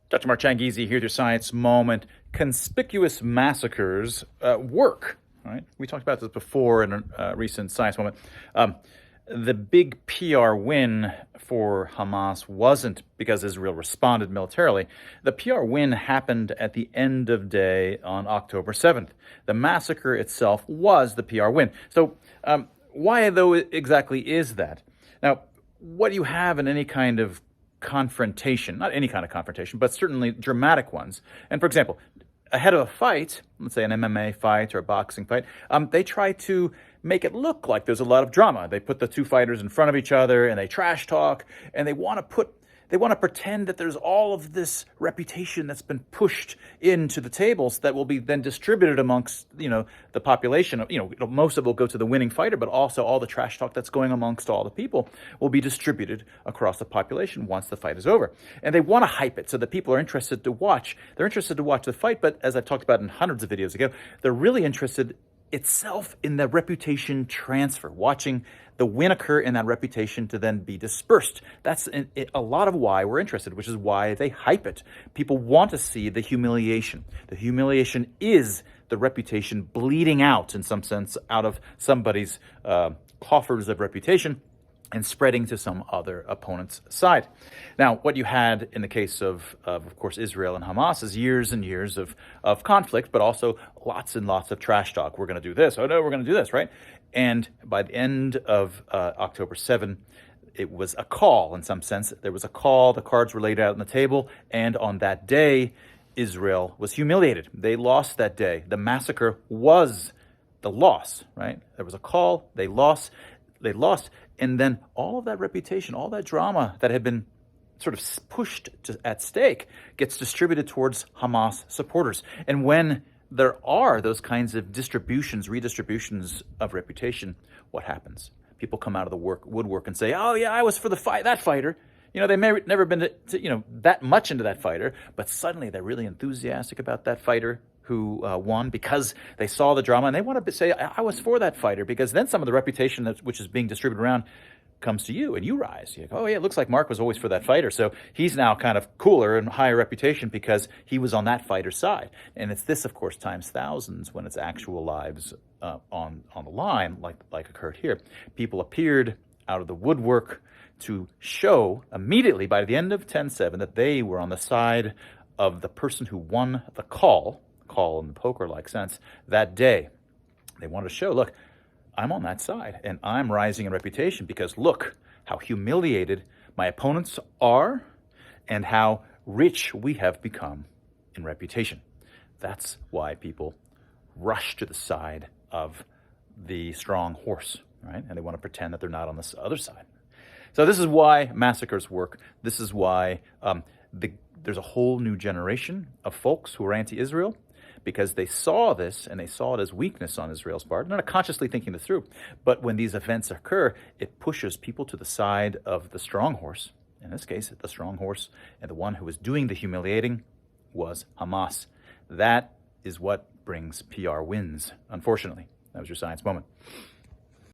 Dr. Mark Changizi here with your Science Moment. Conspicuous massacres work. Right? We talked about this before in a recent Science Moment. The big PR win for Hamas wasn't because Israel responded militarily. The PR win happened at the end of day on October 7th. The massacre itself was the PR win. So why, though, exactly is that? Now, what you have in any kind of confrontation, not any kind of confrontation, but certainly dramatic ones. And for example, ahead of a fight, let's say an MMA fight or a boxing fight, they try to make it look like there's a lot of drama. They put the two fighters in front of each other and they trash talk, and they want to pretend that there's all of this reputation that's been pushed into the tables that will be then distributed amongst, the population. Most of it will go to the winning fighter, but also all the trash talk that's going amongst all the people will be distributed across the population once the fight is over. And they want to hype it so that people are interested to watch. They're interested to watch the fight, but as I've talked about in hundreds of videos ago, they're really interested itself in the reputation transfer, watching the win occur in that reputation to then be dispersed. That's a lot of why we're interested, which is why they hype it. People want to see the humiliation. The humiliation is the reputation bleeding out, in some sense, out of somebody's coffers of reputation and spreading to some other opponent's side. Now, what you had in the case of course, Israel and Hamas is years and years of conflict, but also lots and lots of trash talk. We're going to do this. Oh, no, we're going to do this, right? And by the end of October 7, it was a call, in some sense. There was a call. The cards were laid out on the table. And on that day, Israel was humiliated. They lost that day. The massacre was the loss, right? There was a call. They lost. And then all of that reputation, all that drama that had been sort of pushed at stake gets distributed towards Hamas supporters. And when there are those kinds of redistributions of reputation, what happens? People come out of the woodwork and say, oh, yeah, I was for that fighter. They may never been that much into that fighter, but suddenly they're really enthusiastic about that fighter who won because they saw the drama, and they want to say, I was for that fighter, because then some of the reputation which is being distributed around comes to you, and you rise. You go, oh, yeah, it looks like Mark was always for that fighter, so he's now kind of cooler and higher reputation because he was on that fighter's side. And it's this, of course, times thousands when it's actual lives on the line, like occurred here. People appeared out of the woodwork to show immediately by the end of 10-7 that they were on the side of the person who won the call in the poker-like sense, that day. They wanted to show, look, I'm on that side, and I'm rising in reputation because look how humiliated my opponents are and how rich we have become in reputation. That's why people rush to the side of the strong horse, right? And they want to pretend that they're not on this other side. So this is why massacres work. This is why there's a whole new generation of folks who are anti-Israel, because they saw this and they saw it as weakness on Israel's part. They're not consciously thinking this through. But when these events occur, it pushes people to the side of the strong horse. In this case, the strong horse, and the one who was doing the humiliating was Hamas. That is what brings PR wins, unfortunately. That was your Science Moment.